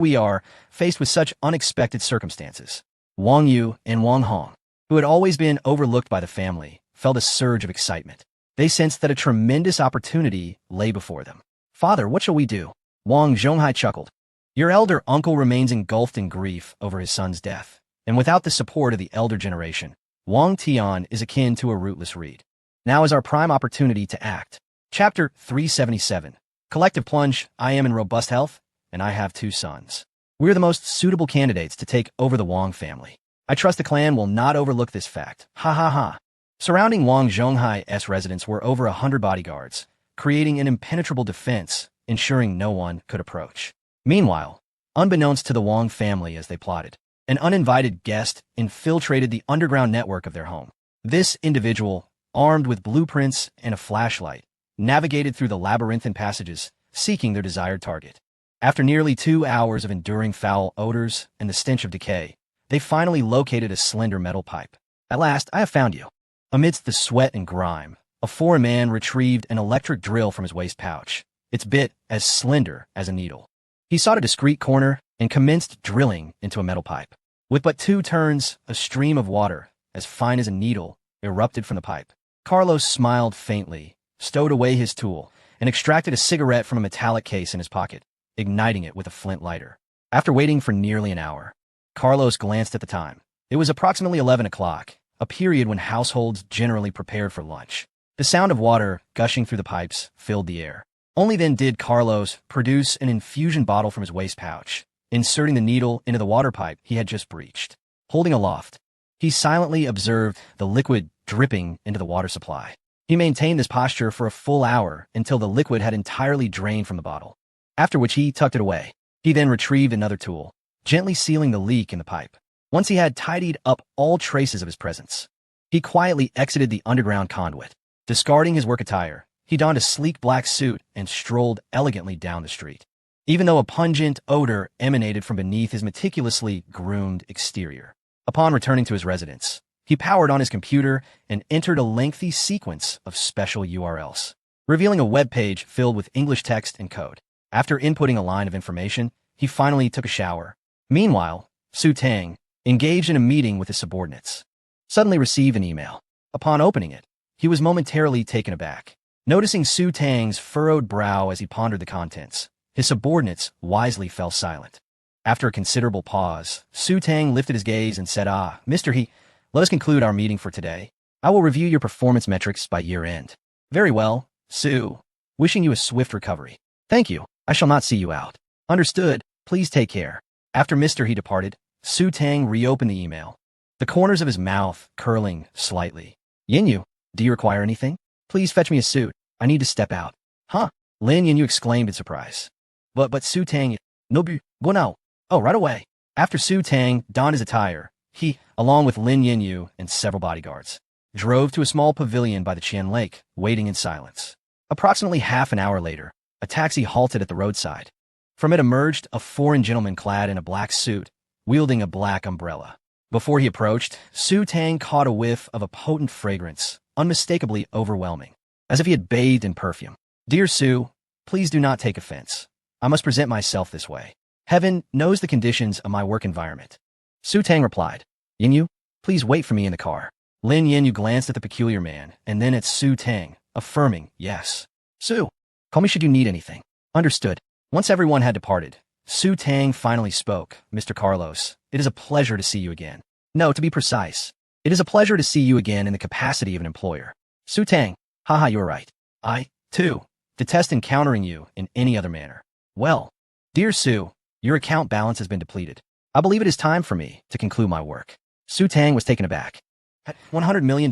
We are faced with such unexpected circumstances. Wang Yu and Wang Hong, who had always been overlooked by the family, felt a surge of excitement. They sensed that a tremendous opportunity lay before them. "Father, what shall we do?" Wang Zhonghai chuckled. "Your elder uncle remains engulfed in grief over his son's death, and without the support of the elder generation, Wang Tian is akin to a rootless reed. Now is our prime opportunity to act." Chapter 377. Collective plunge. I am in robust health, and I have 2 sons. We're the most suitable candidates to take over the Wang family. I trust the clan will not overlook this fact. Ha ha ha. Surrounding Wang Zhonghai's residence were over 100 bodyguards, creating an impenetrable defense, ensuring no one could approach. Meanwhile, unbeknownst to the Wang family as they plotted, an uninvited guest infiltrated the underground network of their home. This individual, armed with blueprints and a flashlight, navigated through the labyrinthine passages, seeking their desired target. After nearly 2 hours of enduring foul odors and the stench of decay, they finally located a slender metal pipe. "At last, I have found you." Amidst the sweat and grime, a foreign man retrieved an electric drill from his waist pouch, its bit as slender as a needle. He sought a discreet corner and commenced drilling into a metal pipe. With but 2 turns, a stream of water, as fine as a needle, erupted from the pipe. Carlos smiled faintly, stowed away his tool, and extracted a cigarette from a metallic case in his pocket, igniting it with a flint lighter. After waiting for nearly an hour, Carlos glanced at the time. It was approximately 11 o'clock, a period when households generally prepared for lunch. The sound of water gushing through the pipes filled the air. Only then did Carlos produce an infusion bottle from his waist pouch, inserting the needle into the water pipe he had just breached. Holding aloft, he silently observed the liquid dripping into the water supply. He maintained this posture for a full hour until the liquid had entirely drained from the bottle, after which he tucked it away. He then retrieved another tool, gently sealing the leak in the pipe. Once he had tidied up all traces of his presence, he quietly exited the underground conduit. Discarding his work attire, he donned a sleek black suit and strolled elegantly down the street. Even though a pungent odor emanated from beneath his meticulously groomed exterior. Upon returning to his residence, he powered on his computer and entered a lengthy sequence of special URLs, revealing a web page filled with English text and code. After inputting a line of information, he finally took a shower. Meanwhile, Su Tang, engaged in a meeting with his subordinates, suddenly received an email. Upon opening it, he was momentarily taken aback. Noticing Su Tang's furrowed brow as he pondered the contents, his subordinates wisely fell silent. After a considerable pause, Su Tang lifted his gaze and said, Mr. He, let us conclude our meeting for today. I will review your performance metrics by year-end." "Very well, Su. Wishing you a swift recovery." "Thank you. I shall not see you out." "Understood. Please take care." After Mr. He departed, Su Tang reopened the email, the corners of his mouth curling slightly. "Yinyu, do you require anything? Please fetch me a suit. I need to step out." "Huh?" Lin Yinyu exclaimed in surprise. But Su Tang, "Nobu, go now." "Oh, right away." After Su Tang donned his attire, he, along with Lin Yinyu and several bodyguards, drove to a small pavilion by the Qian Lake, waiting in silence. Approximately half an hour later, a taxi halted at the roadside. From it emerged a foreign gentleman clad in a black suit, wielding a black umbrella. Before he approached, Su Tang caught a whiff of a potent fragrance, unmistakably overwhelming, as if he had bathed in perfume. "Dear Su, please do not take offense. I must present myself this way. Heaven knows the conditions of my work environment." Su Tang replied. "Yinyu, please wait for me in the car." Lin Yinyu glanced at the peculiar man, and then at Su Tang, affirming, "Yes. Su, call me should you need anything." "Understood." Once everyone had departed, Su Tang finally spoke. "Mr. Carlos, it is a pleasure to see you again. No, to be precise, it is a pleasure to see you again in the capacity of an employer." "Su Tang, haha, you are right. I, too, detest encountering you in any other manner." "Well, dear Su, your account balance has been depleted. I believe it is time for me to conclude my work." Su Tang was taken aback. Had $100 million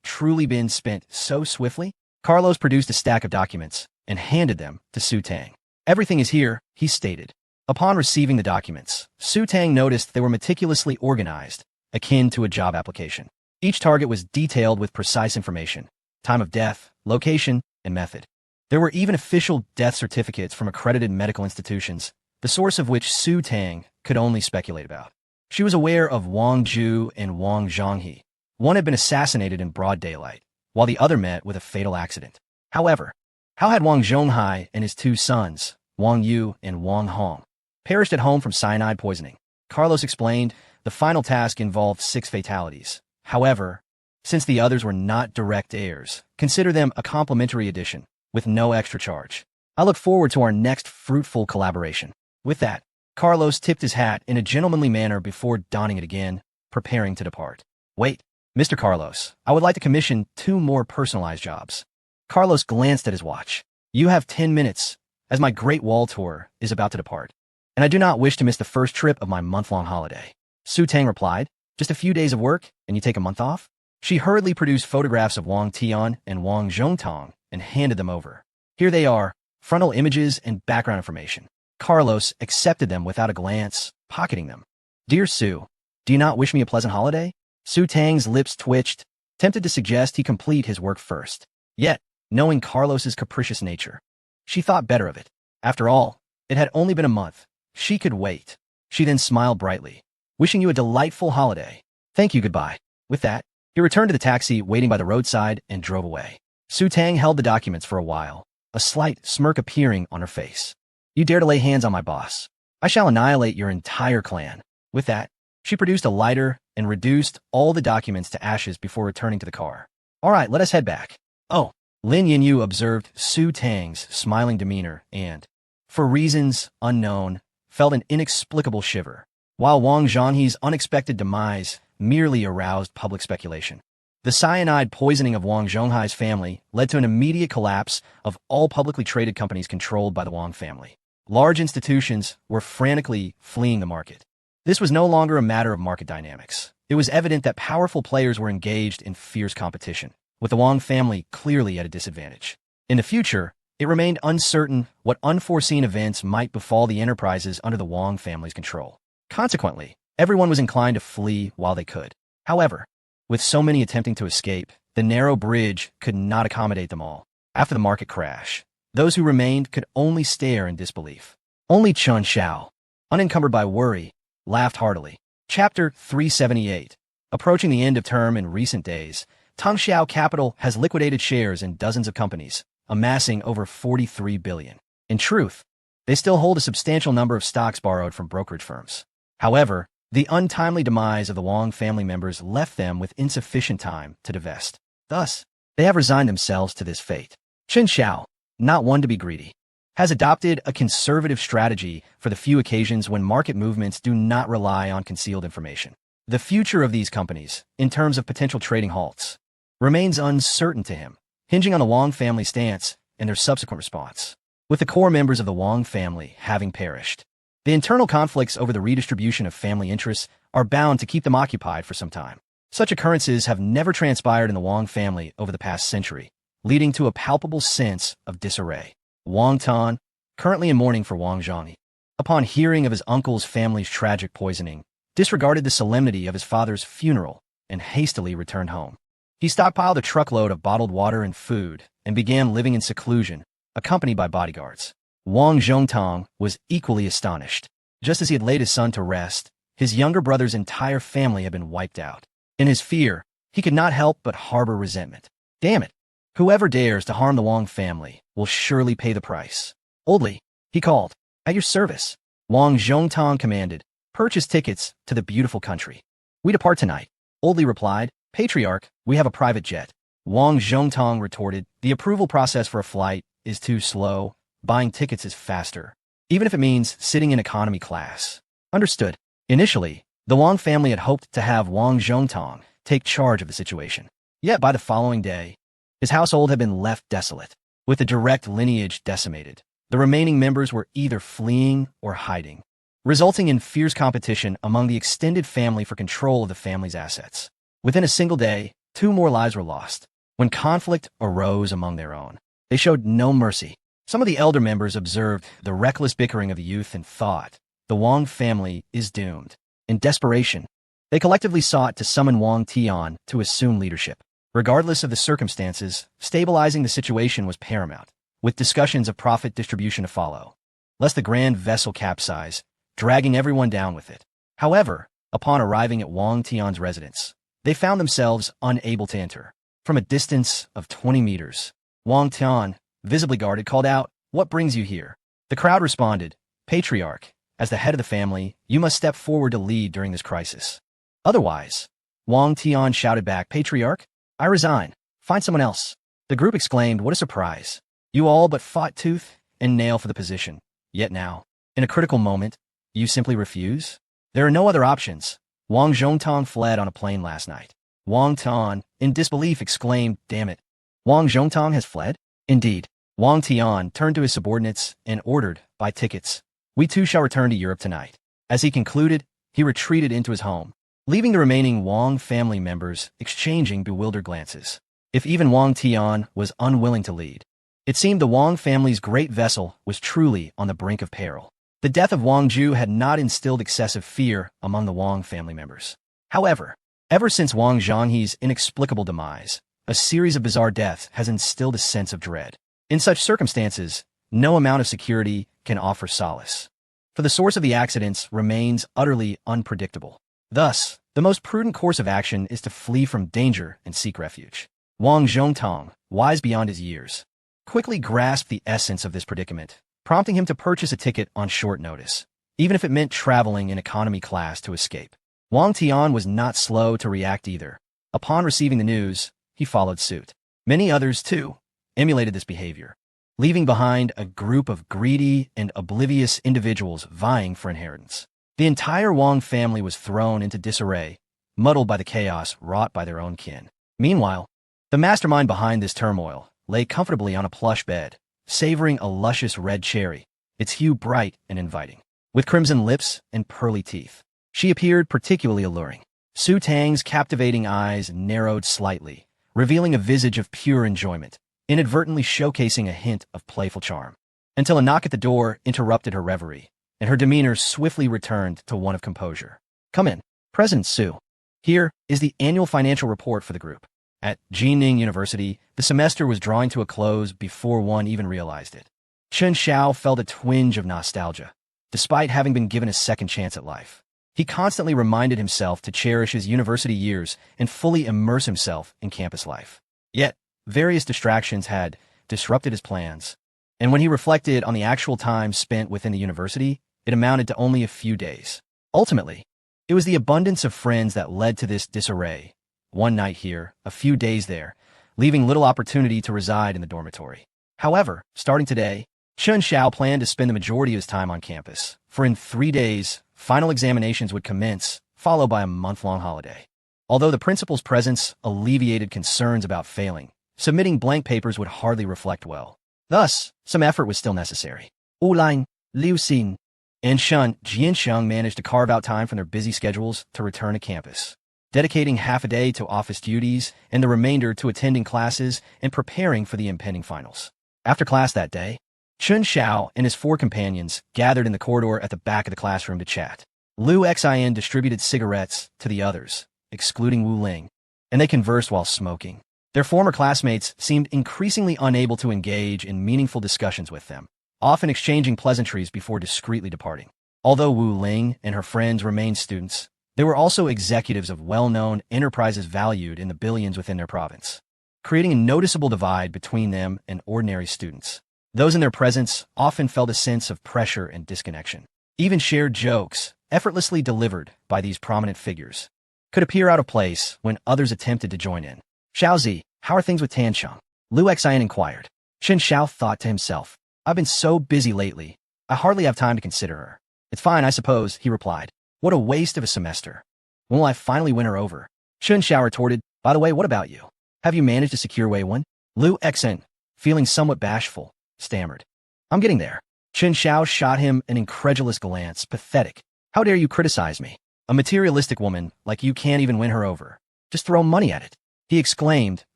truly been spent so swiftly? Carlos produced a stack of documents and handed them to Su Tang. "Everything is here," he stated. Upon receiving the documents, Su Tang noticed they were meticulously organized, akin to a job application. Each target was detailed with precise information: time of death, location, and method. There were even official death certificates from accredited medical institutions, the source of which Su Tang could only speculate about. She was aware of Wang Zhu and Wang Zhonghe. One had been assassinated in broad daylight, while the other met with a fatal accident. However, how had Wang Zhonghai and his 2 sons, Wang Yu and Wang Hong, perished at home from cyanide poisoning. Carlos explained the final task involved 6 fatalities. However, since the others were not direct heirs, consider them a complimentary addition, with no extra charge. I look forward to our next fruitful collaboration. With that, Carlos tipped his hat in a gentlemanly manner before donning it again, preparing to depart. Wait, Mr. Carlos, I would like to commission 2 more personalized jobs. Carlos glanced at his watch. You have 10 minutes, as my Great Wall tour is about to depart, and I do not wish to miss the first trip of my month-long holiday. Su Tang replied, just a few days of work, and you take a month off? She hurriedly produced photographs of Wang Tian and Wang Zhongtong and handed them over. Here they are, frontal images and background information. Carlos accepted them without a glance, pocketing them. Dear Su, do you not wish me a pleasant holiday? Su Tang's lips twitched, tempted to suggest he complete his work first. Yet, knowing Carlos's capricious nature, she thought better of it. After all, it had only been a month. She could wait. She then smiled brightly. Wishing you a delightful holiday. Thank you, goodbye. With that, he returned to the taxi waiting by the roadside and drove away. Su Tang held the documents for a while, a slight smirk appearing on her face. You dare to lay hands on my boss. I shall annihilate your entire clan. With that, she produced a lighter and reduced all the documents to ashes before returning to the car. All right, let us head back. Oh, Lin Yinyu observed Su Tang's smiling demeanor and, for reasons unknown, felt an inexplicable shiver, while Wang Zhonghe's unexpected demise merely aroused public speculation. The cyanide poisoning of Wang Zhonghai's family led to an immediate collapse of all publicly traded companies controlled by the Wang family. Large institutions were frantically fleeing the market. This was no longer a matter of market dynamics. It was evident that powerful players were engaged in fierce competition, with the Wang family clearly at a disadvantage. In the future, it remained uncertain what unforeseen events might befall the enterprises under the Wang family's control. Consequently, everyone was inclined to flee while they could. However, with so many attempting to escape, the narrow bridge could not accommodate them all. After the market crash, those who remained could only stare in disbelief. Only Chun Xiao, unencumbered by worry, laughed heartily. Chapter 378. Approaching the end of term in recent days, Tongxiao Capital has liquidated shares in dozens of companies, amassing over 43 billion. In truth, they still hold a substantial number of stocks borrowed from brokerage firms. However, the untimely demise of the Wang family members left them with insufficient time to divest. Thus, they have resigned themselves to this fate. Chen Xiao, not one to be greedy, has adopted a conservative strategy for the few occasions when market movements do not rely on concealed information. The future of these companies, in terms of potential trading halts, remains uncertain to him, hinging on the Wang family stance and their subsequent response. With the core members of the Wang family having perished, the internal conflicts over the redistribution of family interests are bound to keep them occupied for some time. Such occurrences have never transpired in the Wang family over the past century, leading to a palpable sense of disarray. Wang Tan, currently in mourning for Wang Zhonghe, upon hearing of his uncle's family's tragic poisoning, disregarded the solemnity of his father's funeral and hastily returned home. He stockpiled a truckload of bottled water and food and began living in seclusion, accompanied by bodyguards. Wang Zhongtong was equally astonished. Just as he had laid his son to rest, his younger brother's entire family had been wiped out. In his fear, he could not help but harbor resentment. Damn it! Whoever dares to harm the Wang family will surely pay the price. Oldly, he called. At your service. Wang Zhongtong commanded. Purchase tickets to the beautiful country. We depart tonight. Oldly replied. Patriarch, we have a private jet. Wang Zhongtong retorted. The approval process for a flight is too slow. Buying tickets is faster, even if it means sitting in economy class. Understood. Initially, the Wang family had hoped to have Wang Zhongtong take charge of the situation. Yet by the following day, his household had been left desolate. With the direct lineage decimated, the remaining members were either fleeing or hiding, resulting in fierce competition among the extended family for control of the family's assets. Within a single day, 2 more lives were lost. When conflict arose among their own, they showed no mercy. Some of the elder members observed the reckless bickering of the youth and thought, the Wang family is doomed. In desperation, they collectively sought to summon Wang Tian to assume leadership. Regardless of the circumstances, stabilizing the situation was paramount, with discussions of profit distribution to follow, lest the grand vessel capsize, dragging everyone down with it. However, upon arriving at Wang Tian's residence, they found themselves unable to enter. From a distance of 20 meters, Wang Tian, visibly guarded, called out, "What brings you here?" The crowd responded, "Patriarch, As the head of the family, you must step forward to lead during this crisis. Otherwise, Wang Tian shouted back, Patriarch, I resign. Find someone else. The group exclaimed, what a surprise. You all but fought tooth and nail for the position. Yet now, in a critical moment, you simply refuse? There are no other options. Wang Zhongtong fled on a plane last night. Wang Tian, in disbelief, exclaimed, damn it. Wang Zhongtong has fled? Indeed. Wang Tian turned to his subordinates and ordered, buy tickets. We too shall return to Europe tonight. As he concluded, he retreated into his home, leaving the remaining Wang family members exchanging bewildered glances. If even Wang Tian was unwilling to lead, it seemed the Wang family's great vessel was truly on the brink of peril. The death of Wang Ju had not instilled excessive fear among the Wang family members. However, ever since Wang Zhonghe's inexplicable demise, a series of bizarre deaths has instilled a sense of dread. In such circumstances, no amount of security can offer solace, for the source of the accidents remains utterly unpredictable. Thus, the most prudent course of action is to flee from danger and seek refuge. Wang Zhongtong, wise beyond his years, quickly grasped the essence of this predicament, prompting him to purchase a ticket on short notice, even if it meant traveling in economy class to escape. Wang Tian was not slow to react either. Upon receiving the news, he followed suit. Many others, too, emulated this behavior, leaving behind a group of greedy and oblivious individuals vying for inheritance. The entire Wang family was thrown into disarray, muddled by the chaos wrought by their own kin. Meanwhile, the mastermind behind this turmoil lay comfortably on a plush bed, savoring a luscious red cherry, its hue bright and inviting. With crimson lips and pearly teeth, she appeared particularly alluring. Su Tang's captivating eyes narrowed slightly, revealing a visage of pure enjoyment, inadvertently showcasing a hint of playful charm, until a knock at the door interrupted her reverie, and her demeanor swiftly returned to one of composure. Come in, President Su. Here is the annual financial report for the group. At Jining University, the semester was drawing to a close before one even realized it. Chen Xiao felt a twinge of nostalgia, despite having been given a second chance at life. He constantly reminded himself to cherish his university years and fully immerse himself in campus life. Yet, various distractions had disrupted his plans, and when he reflected on the actual time spent within the university, it amounted to only a few days. Ultimately, it was the abundance of friends that led to this disarray. One night here, a few days there, leaving little opportunity to reside in the dormitory. However, starting today, Chen Xiao planned to spend the majority of his time on campus, for in 3 days, final examinations would commence, followed by a month-long holiday. Although the principal's presence alleviated concerns about failing, submitting blank papers would hardly reflect well. Thus, some effort was still necessary. Wu Lin, Liu Xin, and Shun Jiansheng managed to carve out time from their busy schedules to return to campus, dedicating half a day to office duties and the remainder to attending classes and preparing for the impending finals. After class that day, Chen Xiao and his 4 companions gathered in the corridor at the back of the classroom to chat. Liu Xian distributed cigarettes to the others, excluding Wu Ling, and they conversed while smoking. Their former classmates seemed increasingly unable to engage in meaningful discussions with them, often exchanging pleasantries before discreetly departing. Although Wu Ling and her friends remained students, they were also executives of well-known enterprises valued in the billions within their province, creating a noticeable divide between them and ordinary students. Those in their presence often felt a sense of pressure and disconnection. Even shared jokes, effortlessly delivered by these prominent figures, could appear out of place when others attempted to join in. Xiaozi, how are things with Tansheng? Liu Xian inquired. Chen Xiao thought to himself, I've been so busy lately, I hardly have time to consider her. It's fine, I suppose, he replied. What a waste of a semester. When will I finally win her over? Chen Xiao retorted, by the way, what about you? Have you managed to secure Wei Wen? Liu Xian, feeling somewhat bashful, stammered. I'm getting there. Chen Xiao shot him an incredulous glance, pathetic. How dare you criticize me? A materialistic woman like you can't even win her over. Just throw money at it, he exclaimed,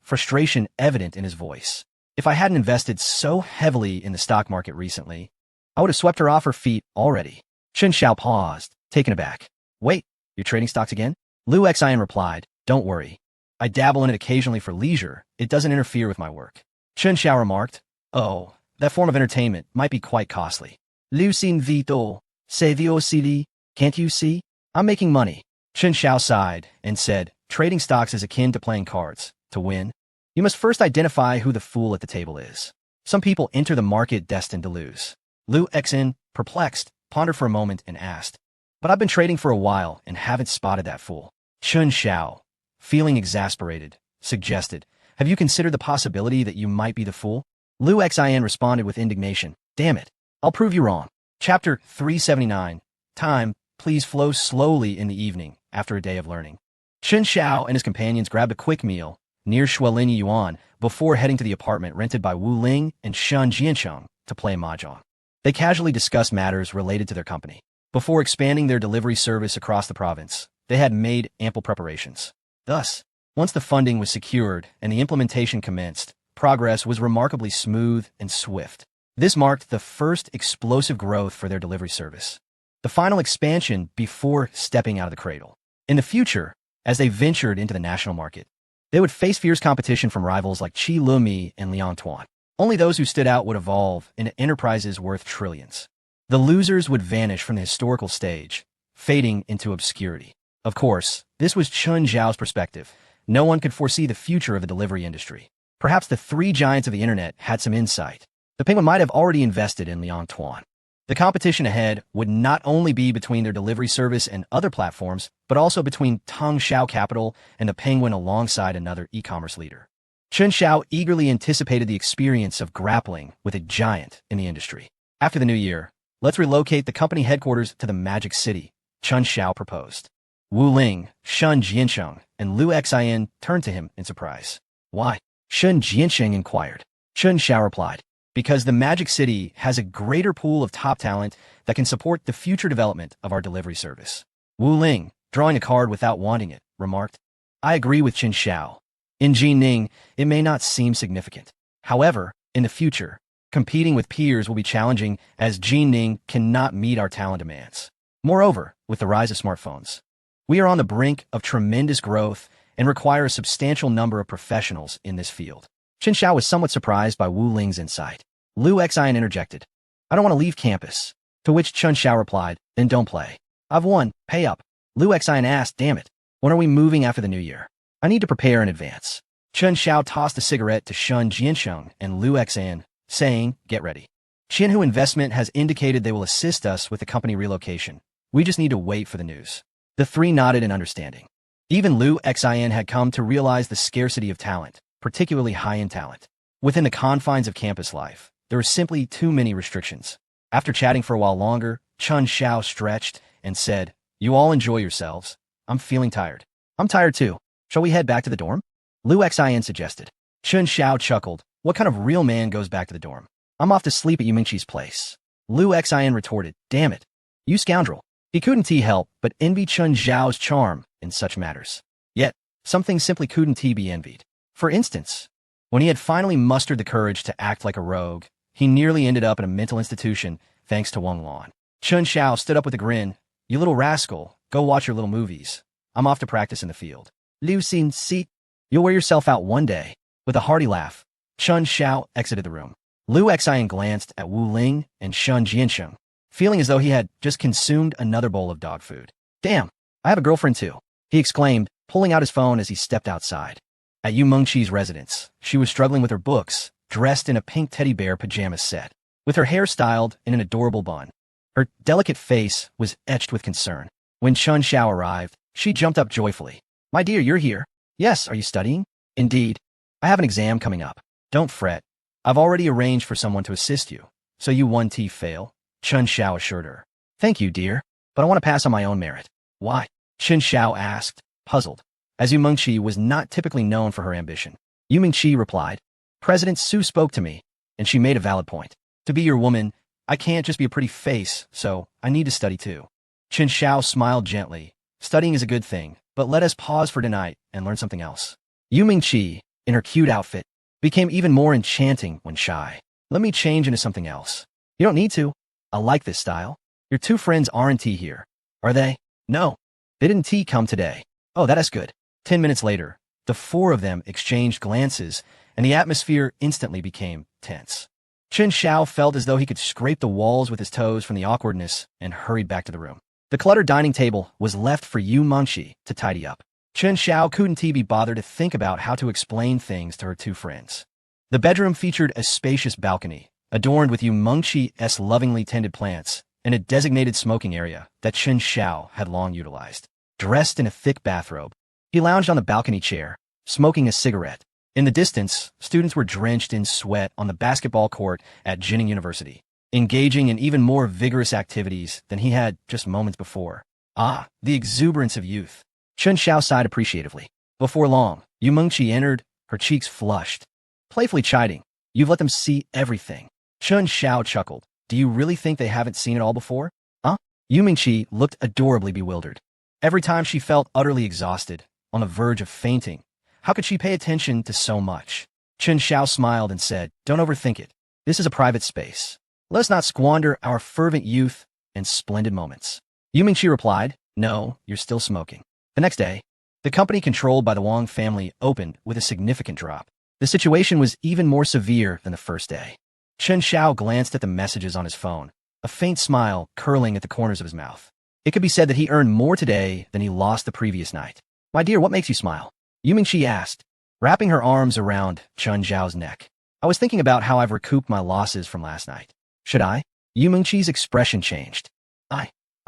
frustration evident in his voice. If I hadn't invested so heavily in the stock market recently, I would have swept her off her feet already. Chen Xiao paused, taken aback. Wait, you're trading stocks again? Liu Xian replied, don't worry. I dabble in it occasionally for leisure. It doesn't interfere with my work. Chen Xiao remarked, oh, that form of entertainment might be quite costly. Liu Xin Vito, c'est aussi, can't you see? I'm making money. Chen Xiao sighed and said, trading stocks is akin to playing cards. To win, you must first identify who the fool at the table is. Some people enter the market destined to lose. Liu Xian, perplexed, pondered for a moment, and asked, "But I've been trading for a while and haven't spotted that fool." Chen Xiao, feeling exasperated, suggested, "Have you considered the possibility that you might be the fool?" Liu Xin responded with indignation, "Damn it, I'll prove you wrong." Chapter 379. Time, please flow slowly in the evening after a day of learning. Chen Xiao and his companions grabbed a quick meal near Shuilin Yuan before heading to the apartment rented by Wu Ling and Shen Jiancheng to play mahjong. They casually discussed matters related to their company. Before expanding their delivery service across the province, they had made ample preparations. Thus, once the funding was secured and the implementation commenced, progress was remarkably smooth and swift. This marked the first explosive growth for their delivery service, the final expansion before stepping out of the cradle. In the future, as they ventured into the national market, they would face fierce competition from rivals like Qi Lumi and Liang Tuan. Only those who stood out would evolve into enterprises worth trillions. The losers would vanish from the historical stage, fading into obscurity. Of course, this was Chen Zhao's perspective. No one could foresee the future of the delivery industry. Perhaps the three giants of the internet had some insight. The penguin might have already invested in Liang Tuan. The competition ahead would not only be between their delivery service and other platforms, but also between Tong Xiao Capital and the penguin alongside another e-commerce leader. Chen Xiao eagerly anticipated the experience of grappling with a giant in the industry. After the new year, let's relocate the company headquarters to the Magic City, Chen Xiao proposed. Wu Ling, Shen Jiancheng, and Liu Xin turned to him in surprise. "Why?" Shen Jiancheng inquired. Chen Xiao replied, "Because the Magic City has a greater pool of top talent that can support the future development of our delivery service." Wu Ling, drawing a card without wanting it, remarked, "I agree with Chen Xiao. In Jining, it may not seem significant. However, in the future, competing with peers will be challenging as Jining cannot meet our talent demands. Moreover, with the rise of smartphones, we are on the brink of tremendous growth and require a substantial number of professionals in this field." Chen Xiao was somewhat surprised by Wu Ling's insight. Liu Xin interjected, "I don't want to leave campus." To which Chen Xiao replied, "Then don't play. I've won, pay up." Liu Xin asked, "Damn it, when are we moving after the new year? I need to prepare in advance." Chen Xiao tossed a cigarette to Shen Jiancheng and Liu Xin, saying, "Get ready. Qianhu Investment has indicated they will assist us with the company relocation. We just need to wait for the news." The three nodded in understanding. Even Liu Xin had come to realize the scarcity of talent, particularly high-end talent. Within the confines of campus life, there were simply too many restrictions. After chatting for a while longer, Chen Xiao stretched and said, "You all enjoy yourselves. I'm feeling tired." "I'm tired too. Shall we head back to the dorm?" Liu Xin suggested. Chen Xiao chuckled. "What kind of real man goes back to the dorm? I'm off to sleep at Yu Mingqi's place." Liu Xin retorted, "Damn it, you scoundrel." He couldn't help but envy Chen Zhao's charm in such matters. Yet, some things simply couldn't be envied. For instance, when he had finally mustered the courage to act like a rogue, he nearly ended up in a mental institution thanks to Wang Lan. Chen Xiao stood up with a grin. "You little rascal, go watch your little movies. I'm off to practice in the field." Liu Xin, "See, you'll wear yourself out one day." With a hearty laugh, Chen Xiao exited the room. Liu Xin glanced at Wu Ling and Shen Jiancheng, feeling as though he had just consumed another bowl of dog food. "Damn, I have a girlfriend too," he exclaimed, pulling out his phone as he stepped outside. At Yu Mengqi's residence, she was struggling with her books, dressed in a pink teddy bear pajama set, with her hair styled in an adorable bun. Her delicate face was etched with concern. When Chen Xiao arrived, she jumped up joyfully. "My dear, you're here." "Yes, are you studying?" "Indeed. I have an exam coming up." "Don't fret. I've already arranged for someone to assist you, so you won't fail," Chen Xiao assured her. "Thank you, dear, but I want to pass on my own merit." "Why?" Chen Xiao asked, puzzled, as Yu Mengqi was not typically known for her ambition. Yu Mengqi replied, "President Su spoke to me, and she made a valid point. To be your woman, I can't just be a pretty face, so I need to study too." Chen Xiao smiled gently. "Studying is a good thing, but let us pause for tonight and learn something else." Yu Mengqi, in her cute outfit, became even more enchanting when shy. "Let me change into something else." "You don't need to. I like this style." "Your two friends aren't here, are they?" "No, they didn't come today." "Oh, that is good." 10 minutes later, the four of them exchanged glances, and the atmosphere instantly became tense. Chen Xiao felt as though he could scrape the walls with his toes from the awkwardness and hurried back to the room. The cluttered dining table was left for Yu Mengqi to tidy up. Chen Xiao couldn't be bothered to think about how to explain things to her two friends. The bedroom featured a spacious balcony, adorned with Yu Mengqi's lovingly tended plants, in a designated smoking area that Chen Xiao had long utilized. Dressed in a thick bathrobe, he lounged on the balcony chair, smoking a cigarette. In the distance, students were drenched in sweat on the basketball court at Jining University, engaging in even more vigorous activities than he had just moments before. Ah, the exuberance of youth. Chen Xiao sighed appreciatively. Before long, Yu Mengqi entered, her cheeks flushed, playfully chiding, "You've let them see everything." Chen Xiao chuckled. "Do you really think they haven't seen it all before? Huh?" Yu Mengqi looked adorably bewildered. Every time she felt utterly exhausted, on the verge of fainting, how could she pay attention to so much? Chen Xiao smiled and said, "Don't overthink it. This is a private space. Let us not squander our fervent youth and splendid moments." Yu Mengqi replied, "No, you're still smoking." The next day, the company controlled by the Wang family opened with a significant drop. The situation was even more severe than the first day. Chen Xiao glanced at the messages on his phone, a faint smile curling at the corners of his mouth. It could be said that he earned more today than he lost the previous night. "My dear, what makes you smile?" Yu Mengqi asked, wrapping her arms around Chen Xiao's neck. "I was thinking about how I've recouped my losses from last night." "Should I?" Yu Mengqi's expression changed.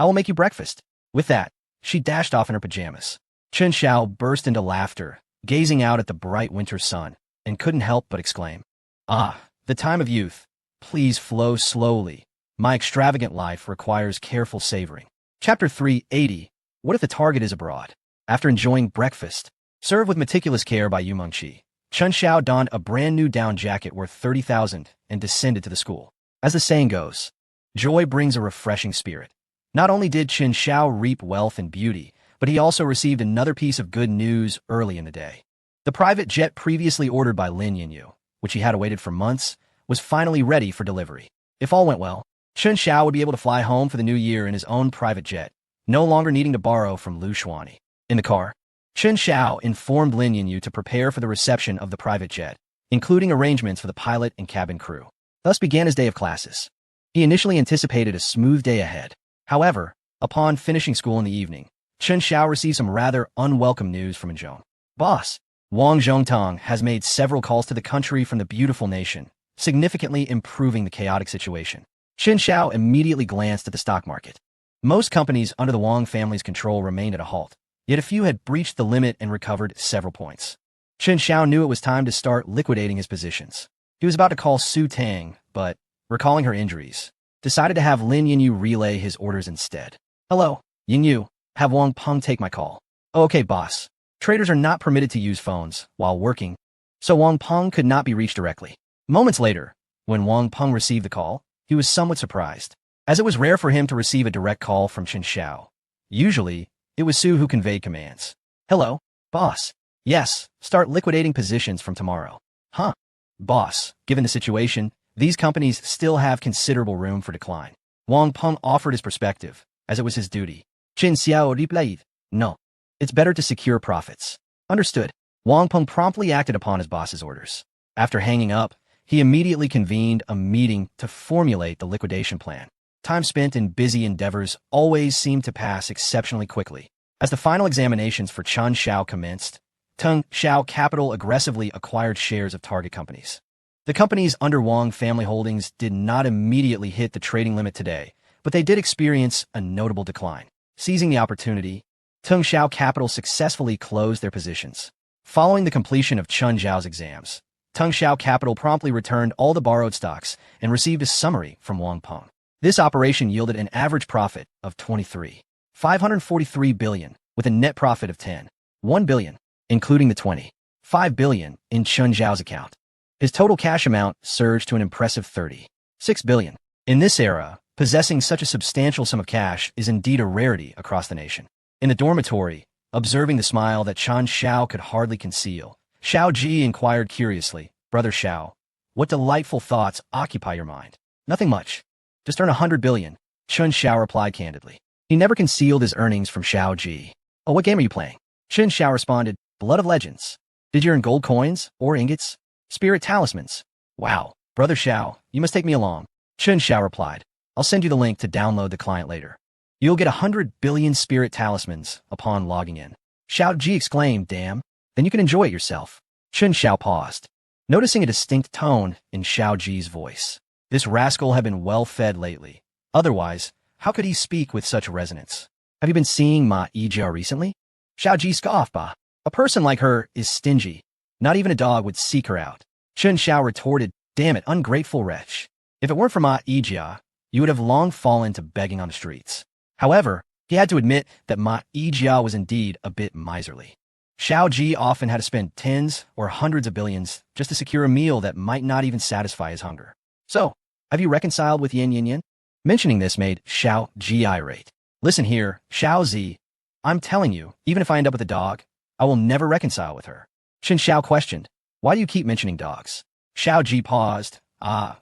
I will make you breakfast." With that, she dashed off in her pajamas. Chen Xiao burst into laughter, gazing out at the bright winter sun, and couldn't help but exclaim, "Ah, the time of youth. Please flow slowly. My extravagant life requires careful savoring." Chapter 380. What if the target is abroad? After enjoying breakfast, served with meticulous care by Yu Mengqi, Chen Xiao donned a brand new down jacket worth 30,000 and descended to the school. As the saying goes, joy brings a refreshing spirit. Not only did Chen Xiao reap wealth and beauty, but he also received another piece of good news early in the day. The private jet previously ordered by Lin Yinyu, which he had awaited for months, was finally ready for delivery. If all went well, Chen Xiao would be able to fly home for the new year in his own private jet, no longer needing to borrow from Lu Xuani. In the car, Chen Xiao informed Lin Yinyu to prepare for the reception of the private jet, including arrangements for the pilot and cabin crew. Thus began his day of classes. He initially anticipated a smooth day ahead. However, upon finishing school in the evening, Chen Xiao received some rather unwelcome news from Zhong. "Boss, Wang Zhongtong has made several calls to the country from the beautiful nation, significantly improving the chaotic situation." Chen Xiao immediately glanced at the stock market. Most companies under the Wang family's control remained at a halt, yet a few had breached the limit and recovered several points. Chen Xiao knew it was time to start liquidating his positions. He was about to call Su Tang, but, recalling her injuries, decided to have Lin Yinyu relay his orders instead. "Hello, Yinyu, have Wang Peng take my call." "Oh, okay, boss. Traders are not permitted to use phones while working, so Wang Peng could not be reached directly." Moments later, when Wang Peng received the call, he was somewhat surprised, as it was rare for him to receive a direct call from Chen Xiao. Usually, it was Su who conveyed commands. "Hello, boss. Yes, start liquidating positions from tomorrow." "Huh? Boss, given the situation, these companies still have considerable room for decline." Wang Peng offered his perspective, as it was his duty. Chen Xiao replied, "No, it's better to secure profits." "Understood." Wang Peng promptly acted upon his boss's orders. After hanging up, he immediately convened a meeting to formulate the liquidation plan. Time spent in busy endeavors always seemed to pass exceptionally quickly. As the final examinations for Chen Xiao commenced, Tung Xiao Capital aggressively acquired shares of target companies. The companies under Wang family holdings did not immediately hit the trading limit today, but they did experience a notable decline. Seizing the opportunity, Tung Xiao Capital successfully closed their positions. Following the completion of Chen Zhao's exams, Tung Xiao Capital promptly returned all the borrowed stocks and received a summary from Wang Peng. This operation yielded an average profit of 23.543 billion, with a net profit of 10.1 billion, including the 20.5 billion in Chen Zhao's account. His total cash amount surged to an impressive 36 billion. In this era, possessing such a substantial sum of cash is indeed a rarity across the nation. In the dormitory, observing the smile that Chen Xiao could hardly conceal, Xiao Ji inquired curiously, "Brother Xiao, what delightful thoughts occupy your mind?" "Nothing much. Just earn 100 billion, Chen Xiao replied candidly. He never concealed his earnings from Xiao Ji. "Oh, what game are you playing?" Chen Xiao responded, "Blood of Legends." "Did you earn gold coins or ingots? Spirit talismans?" "Wow, Brother Xiao, you must take me along." Chen Xiao replied, "I'll send you the link to download the client later. You'll get 100 billion spirit talismans upon logging in." Xiao Ji exclaimed, "Damn, then you can enjoy it yourself." Chen Xiao paused, noticing a distinct tone in Xiao Ji's voice. This rascal had been well fed lately. Otherwise, How could he speak with such resonance? Have you been seeing Ma Yijia recently? Xiao Ji scoffed. Bah. A person like her is stingy. Not even a dog would seek her out. Chen Xiao retorted, damn it, ungrateful wretch. If it weren't for Ma Yijia, you would have long fallen to begging on the streets. However, he had to admit that Ma Yijia was indeed a bit miserly. Xiao Ji often had to spend tens or hundreds of billions just to secure a meal that might not even satisfy his hunger. So, have you reconciled with Yin Yin Yin? Mentioning this made Xiao Ji irate. Listen here, Xiao Zi. I'm telling you, even if I end up with a dog, I will never reconcile with her. Chen Xiao questioned, why do you keep mentioning dogs? Xiao Ji paused.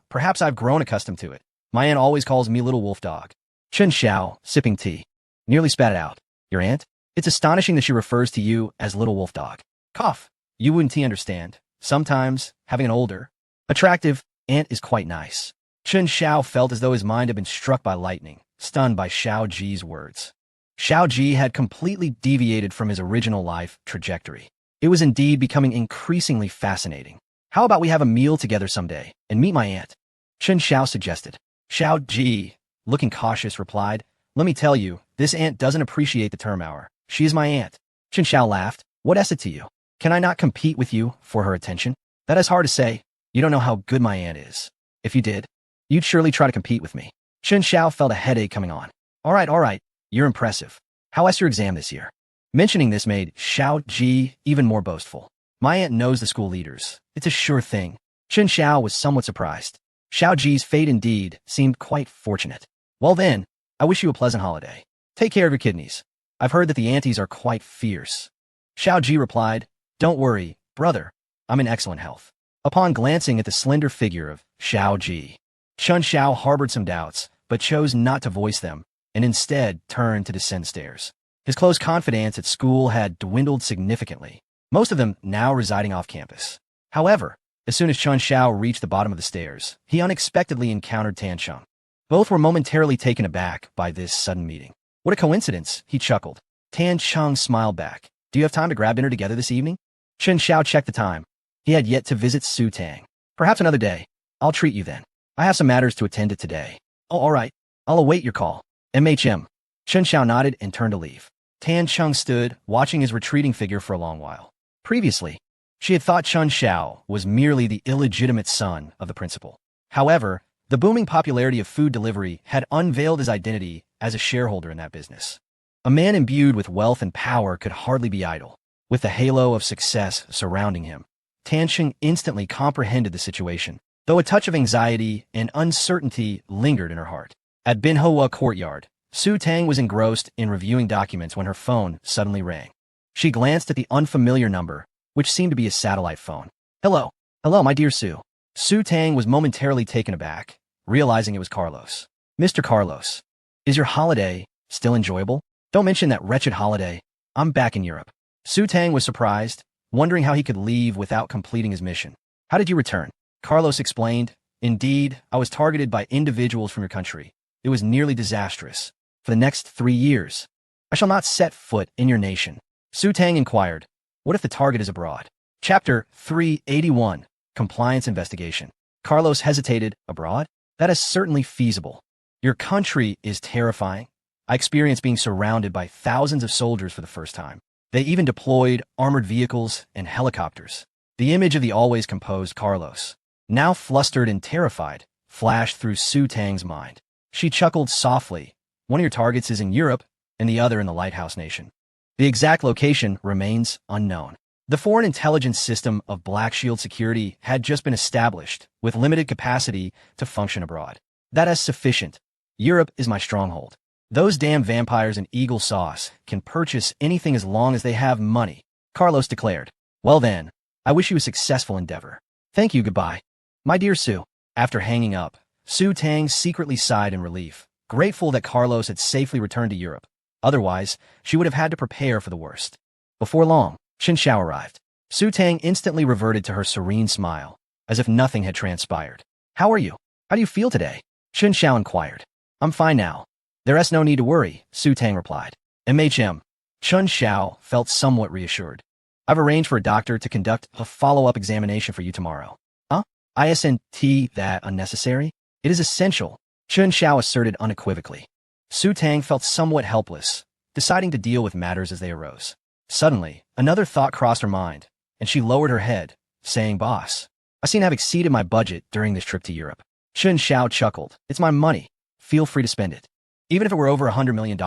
Perhaps I've grown accustomed to it. My aunt always calls me Little Wolf Dog. Chen Xiao, sipping tea, nearly spat it out. Your aunt? It's astonishing that she refers to you as Little Wolf Dog. Cough. You wouldn't understand. Sometimes, having an older, attractive aunt is quite nice. Chen Xiao felt as though his mind had been struck by lightning, stunned by Xiao Ji's words. Xiao Ji had completely deviated from his original life trajectory. It was indeed becoming increasingly fascinating. How about we have a meal together someday and meet my aunt? Chen Xiao suggested. Xiao Ji, looking cautious, replied, let me tell you, this aunt doesn't appreciate the term our. She is my aunt. Chen Xiao laughed. What is it to you? Can I not compete with you for her attention? That is hard to say. You don't know how good my aunt is. If you did, you'd surely try to compete with me. Chen Xiao felt a headache coming on. All right. You're impressive. How was your exam this year? Mentioning this made Xiao Ji even more boastful. My aunt knows the school leaders. It's a sure thing. Chen Xiao was somewhat surprised. Xiao Ji's fate indeed seemed quite fortunate. Well then, I wish you a pleasant holiday. Take care of your kidneys. I've heard that the aunties are quite fierce. Xiao Ji replied, don't worry, brother. I'm in excellent health. Upon glancing at the slender figure of Xiao Ji, Chen Xiao harbored some doubts, but chose not to voice them, and instead turned to descend stairs. His close confidants at school had dwindled significantly, most of them now residing off campus. However, as soon as Chen Xiao reached the bottom of the stairs, he unexpectedly encountered Tan Cheng. Both were momentarily taken aback by this sudden meeting. What a coincidence, he chuckled. Tan Cheng smiled back. Do you have time to grab dinner together this evening? Chen Xiao checked the time. He had yet to visit Su Tang. Perhaps another day. I'll treat you then. I have some matters to attend to today. Oh, all right. I'll await your call. MHM. Chen Xiao nodded and turned to leave. Tan Cheng stood, watching his retreating figure for a long while. Previously, she had thought Chen Xiao was merely the illegitimate son of the principal. However, the booming popularity of food delivery had unveiled his identity as a shareholder in that business. A man imbued with wealth and power could hardly be idle. With the halo of success surrounding him, Tan Cheng instantly comprehended the situation, though a touch of anxiety and uncertainty lingered in her heart. At Binhua Courtyard, Su Tang was engrossed in reviewing documents when her phone suddenly rang. She glanced at the unfamiliar number, which seemed to be a satellite phone. Hello, my dear Su. Su Tang was momentarily taken aback, realizing it was Carlos. Mr. Carlos, is your holiday still enjoyable? Don't mention that wretched holiday. I'm back in Europe. Su Tang was surprised, wondering how he could leave without completing his mission. How did you return? Carlos explained. Indeed, I was targeted by individuals from your country. It was nearly disastrous. For the next 3 years, I shall not set foot in your nation. Su Tang inquired, what if the target is abroad? Chapter 381, Compliance Investigation. Carlos hesitated. Abroad? That is certainly feasible. Your country is terrifying. I experienced being surrounded by thousands of soldiers for the first time. They even deployed armored vehicles and helicopters. The image of the always composed Carlos, now flustered and terrified, flashed through Su Tang's mind. She chuckled softly. One of your targets is in Europe, and the other in the Lighthouse Nation. The exact location remains unknown. The foreign intelligence system of Black Shield Security had just been established, with limited capacity to function abroad. That is sufficient. Europe is my stronghold. Those damn vampires in Eagle Sauce can purchase anything as long as they have money, Carlos declared. Well then, I wish you a successful endeavor. Thank you, goodbye. My dear Su. After hanging up, Su Tang secretly sighed in relief, grateful that Carlos had safely returned to Europe. Otherwise, she would have had to prepare for the worst. Before long, Chen Xiao arrived. Su Tang instantly reverted to her serene smile, as if nothing had transpired. How are you? How do you feel today? Chen Xiao inquired. I'm fine now. There is no need to worry, Su Tang replied. MHM. Chen Xiao felt somewhat reassured. I've arranged for a doctor to conduct a follow-up examination for you tomorrow. Huh? Isn't that unnecessary? It is essential, Chen Xiao asserted unequivocally. Su Tang felt somewhat helpless, deciding to deal with matters as they arose. Suddenly, another thought crossed her mind, and she lowered her head, saying, "Boss, I seem to have exceeded my budget during this trip to Europe." Chen Xiao chuckled. "It's my money. Feel free to spend it. Even if it were over $100 million,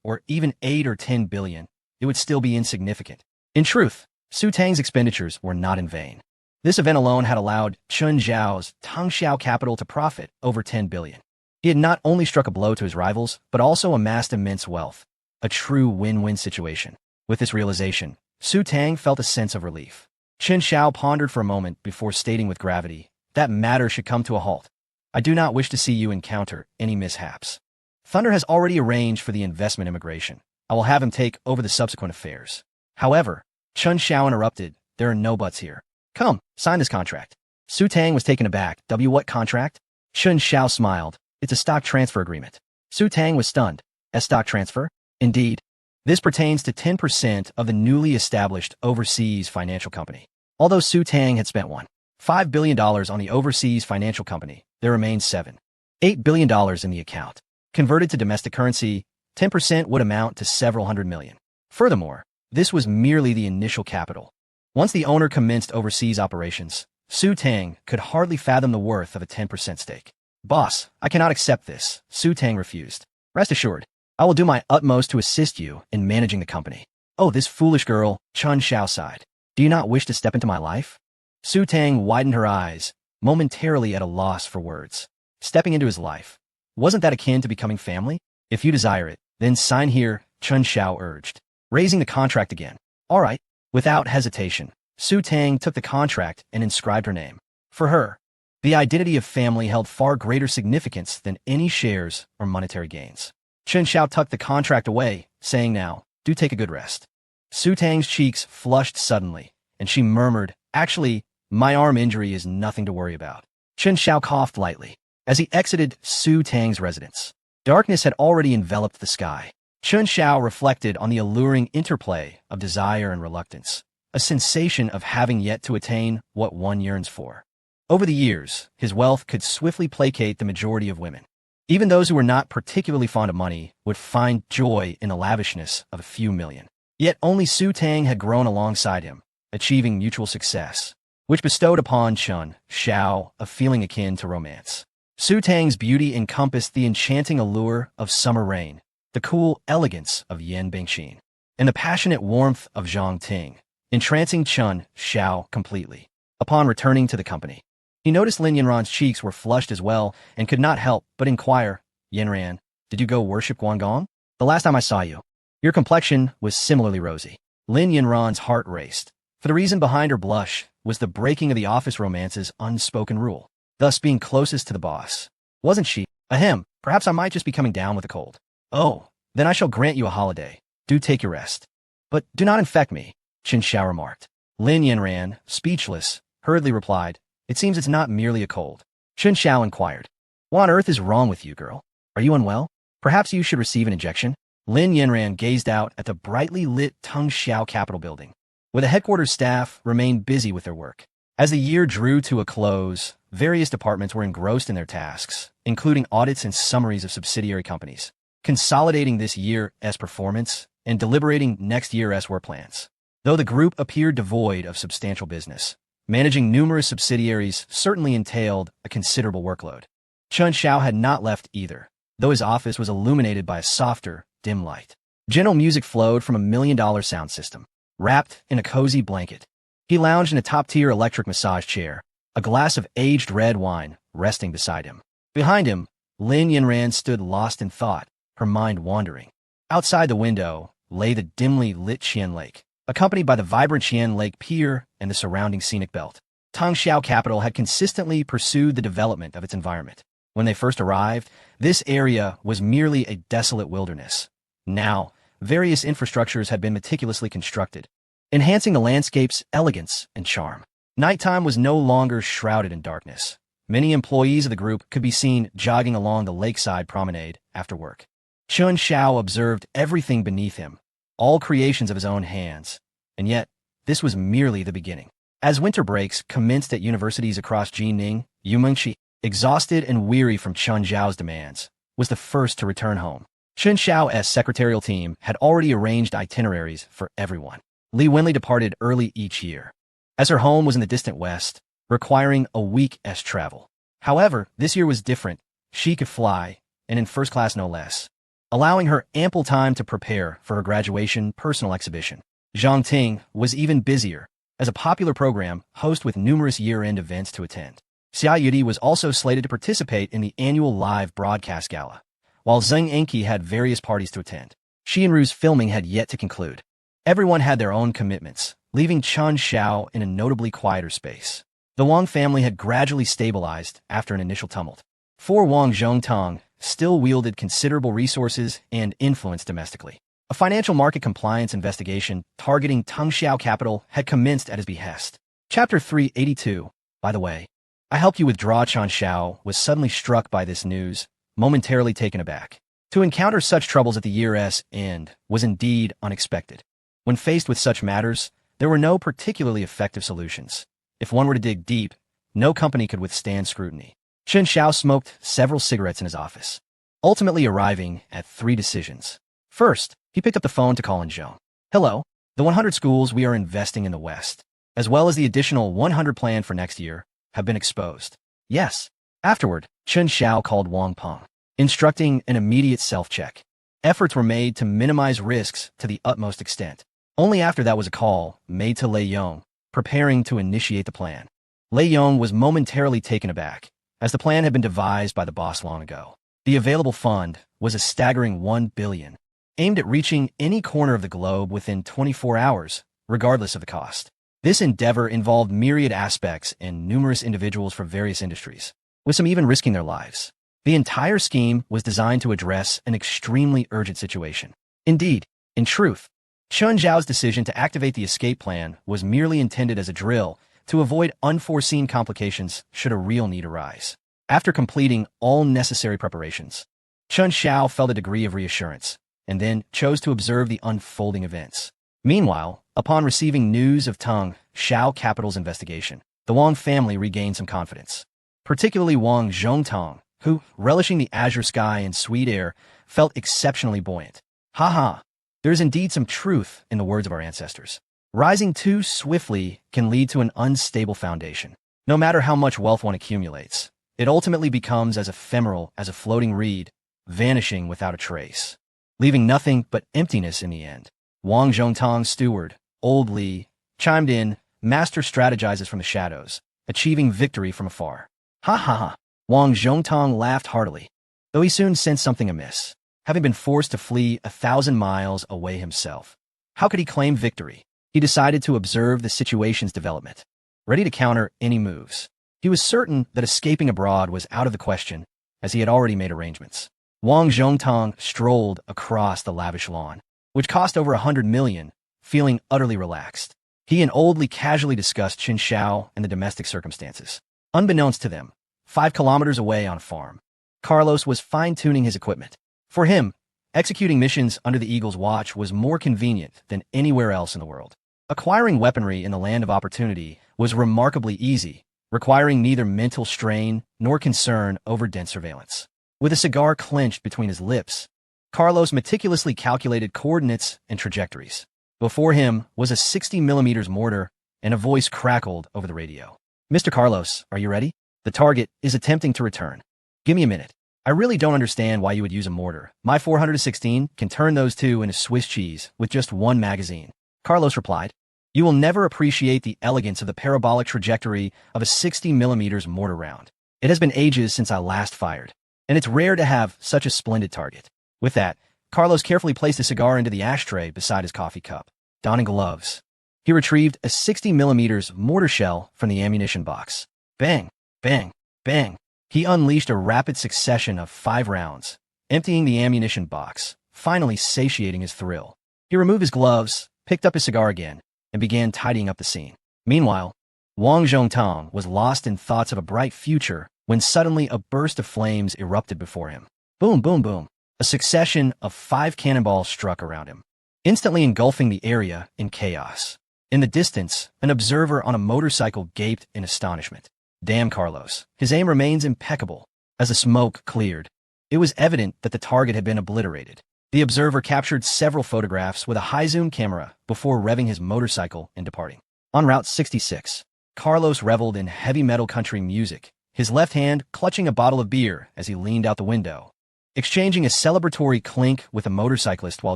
or even 8 or 10 billion, it would still be insignificant." In truth, Su Tang's expenditures were not in vain. This event alone had allowed Chen Zhao's Tangxiao capital to profit over 10 billion. He had not only struck a blow to his rivals, but also amassed immense wealth. A true win-win situation. With this realization, Su Tang felt a sense of relief. Chen Xiao pondered for a moment before stating with gravity, "That matter should come to a halt. I do not wish to see you encounter any mishaps. Thunder has already arranged for the investment immigration. I will have him take over the subsequent affairs." However, Chen Xiao interrupted, "There are no buts here. Come, sign this contract." Su Tang was taken aback. What contract?" Chen Xiao smiled. "It's a stock transfer agreement." Su Tang was stunned. "A stock transfer?" "Indeed. This pertains to 10% of the newly established overseas financial company." Although Su Tang had spent $1.5 billion on the overseas financial company, there remained $7.8 billion in the account. Converted to domestic currency, 10% would amount to several hundred million. Furthermore, this was merely the initial capital. Once the owner commenced overseas operations, Su Tang could hardly fathom the worth of a 10% stake. "Boss, I cannot accept this," Su Tang refused. "Rest assured, I will do my utmost to assist you in managing the company." "Oh, this foolish girl," Chen Xiao sighed. "Do you not wish to step into my life?" Su Tang widened her eyes, momentarily at a loss for words. Stepping into his life. Wasn't that akin to becoming family? "If you desire it, then sign here," Chen Xiao urged, raising the contract again. "All right." Without hesitation, Su Tang took the contract and inscribed her name. For her, the identity of family held far greater significance than any shares or monetary gains. Chen Xiao tucked the contract away, saying, "Now, do take a good rest." Su Tang's cheeks flushed suddenly, and she murmured, "Actually, my arm injury is nothing to worry about." Chen Xiao coughed lightly. As he exited Su Tang's residence, darkness had already enveloped the sky. Chen Xiao reflected on the alluring interplay of desire and reluctance, a sensation of having yet to attain what one yearns for. Over the years, his wealth could swiftly placate the majority of women. Even those who were not particularly fond of money would find joy in the lavishness of a few million. Yet only Su Tang had grown alongside him, achieving mutual success, which bestowed upon Chen Xiao a feeling akin to romance. Su Tang's beauty encompassed the enchanting allure of summer rain, the cool elegance of Yan Bingxin, and the passionate warmth of Zhang Ting, entrancing Chen Xiao completely. Upon returning to the company, he noticed Lin Yanran's cheeks were flushed as well and could not help but inquire, "Yanran, did you go worship Guanggong? The last time I saw you, your complexion was similarly rosy." Lin Yanran's heart raced, for the reason behind her blush was the breaking of the office romance's unspoken rule, thus being closest to the boss. Wasn't she? Ahem, perhaps I might just be coming down with a cold. "Oh, then I shall grant you a holiday. Do take your rest. But do not infect me," Chen Xiao remarked. Lin Yanran, speechless, hurriedly replied, "It seems it's not merely a cold." Chen Xiao inquired, "What on earth is wrong with you, girl? Are you unwell? Perhaps you should receive an injection?" Lin Yanran gazed out at the brightly lit Tangxiao Capitol building, where the headquarters staff remained busy with their work. As the year drew to a close, various departments were engrossed in their tasks, including audits and summaries of subsidiary companies, consolidating this year's performance and deliberating next year's work plans. Though the group appeared devoid of substantial business, managing numerous subsidiaries certainly entailed a considerable workload. Chen Xiao had not left either, though his office was illuminated by a softer, dim light. Gentle music flowed from a $1 million sound system. Wrapped in a cozy blanket, he lounged in a top-tier electric massage chair, a glass of aged red wine resting beside him. Behind him, Lin Yanran stood lost in thought, her mind wandering. Outside the window lay the dimly lit Qian Lake, accompanied by the vibrant Qian Lake Pier and the surrounding scenic belt. Tangxiao Capital had consistently pursued the development of its environment. When they first arrived, this area was merely a desolate wilderness. Now, various infrastructures had been meticulously constructed, enhancing the landscape's elegance and charm. Nighttime was no longer shrouded in darkness. Many employees of the group could be seen jogging along the lakeside promenade after work. Chen Xiao observed everything beneath him, all creations of his own hands, and yet, this was merely the beginning. As winter breaks commenced at universities across Jining, Yu Mengqi, exhausted and weary from Chen Zhao's demands, was the first to return home. Chen Xiao's secretarial team had already arranged itineraries for everyone. Li Wenli departed early each year, as her home was in the distant west, requiring a week's travel. However, this year was different. She could fly, and in first class no less, allowing her ample time to prepare for her graduation personal exhibition. Zhang Ting was even busier, as a popular program host with numerous year-end events to attend. Xia Yudi was also slated to participate in the annual live broadcast gala, while Zheng Enki had various parties to attend. Shi and Ru's filming had yet to conclude. Everyone had their own commitments, leaving Chen Xiao in a notably quieter space. The Wang family had gradually stabilized after an initial tumult. For Wang Zhongtong still wielded considerable resources and influence domestically. A financial market compliance investigation targeting Tengxiao Capital had commenced at his behest. Chapter 382. By the way, I helped you withdraw. Chen Xiao was suddenly struck by this news, momentarily taken aback. To encounter such troubles at the year's end was indeed unexpected. When faced with such matters, there were no particularly effective solutions. If one were to dig deep, no company could withstand scrutiny. Chen Xiao smoked several cigarettes in his office, ultimately arriving at 3 decisions. First, he picked up the phone to call in Zhong. Hello, the 100 schools we are investing in the West, as well as the additional 100 planned for next year, have been exposed. Yes. Afterward, Chen Xiao called Wang Peng, instructing an immediate self-check. Efforts were made to minimize risks to the utmost extent. Only after that was a call made to Lei Yong, preparing to initiate the plan. Lei Yong was momentarily taken aback, as the plan had been devised by the boss long ago. The available fund was a staggering 1 billion, aimed at reaching any corner of the globe within 24 hours, regardless of the cost. This endeavor involved myriad aspects and numerous individuals from various industries, with some even risking their lives. The entire scheme was designed to address an extremely urgent situation. Indeed, in truth, Chen Zhao's decision to activate the escape plan was merely intended as a drill to avoid unforeseen complications should a real need arise. After completing all necessary preparations, Chen Xiao felt a degree of reassurance, and then chose to observe the unfolding events. Meanwhile, upon receiving news of Tengxiao Capital's investigation, the Wang family regained some confidence. Particularly Wang Zhongtong, who, relishing the azure sky and sweet air, felt exceptionally buoyant. Ha! There is indeed some truth in the words of our ancestors. Rising too swiftly can lead to an unstable foundation. No matter how much wealth one accumulates, it ultimately becomes as ephemeral as a floating reed, vanishing without a trace, leaving nothing but emptiness in the end. Wang Zhongtong's steward, Old Li, chimed in, master strategizes from the shadows, achieving victory from afar. Ha! Wang Zhongtong laughed heartily, though he soon sensed something amiss. Having been forced to flee 1,000 miles away himself, how could he claim victory? He decided to observe the situation's development, ready to counter any moves. He was certain that escaping abroad was out of the question, as he had already made arrangements. Wang Zhongtong strolled across the lavish lawn, which cost over 100 million, feeling utterly relaxed. He and Old Li casually discussed Chen Xiao and the domestic circumstances. Unbeknownst to them, 5 kilometers away on a farm, Carlos was fine-tuning his equipment. For him, executing missions under the Eagle's watch was more convenient than anywhere else in the world. Acquiring weaponry in the land of opportunity was remarkably easy, requiring neither mental strain nor concern over dense surveillance. With a cigar clenched between his lips, Carlos meticulously calculated coordinates and trajectories. Before him was a 60mm mortar, and a voice crackled over the radio. Mr. Carlos, are you ready? The target is attempting to return. Give me a minute. I really don't understand why you would use a mortar. My 416 can turn those 2 into Swiss cheese with just 1 magazine. Carlos replied, You will never appreciate the elegance of the parabolic trajectory of a 60mm mortar round. It has been ages since I last fired, and it's rare to have such a splendid target. With that, Carlos carefully placed a cigar into the ashtray beside his coffee cup. Donning gloves, he retrieved a 60mm mortar shell from the ammunition box. Bang, bang, bang. He unleashed a rapid succession of 5 rounds, emptying the ammunition box, finally satiating his thrill. He removed his gloves, picked up his cigar again, and began tidying up the scene. Meanwhile, Wang Zhongtong was lost in thoughts of a bright future when suddenly a burst of flames erupted before him. Boom, boom, boom. A succession of 5 cannonballs struck around him, instantly engulfing the area in chaos. In the distance, an observer on a motorcycle gaped in astonishment. Damn Carlos. His aim remains impeccable. As the smoke cleared, It was evident that the target had been obliterated. The observer captured several photographs with a high-zoom camera before revving his motorcycle and departing. En route 66, Carlos reveled in heavy metal country music, his left hand clutching a bottle of beer as he leaned out the window, exchanging a celebratory clink with a motorcyclist while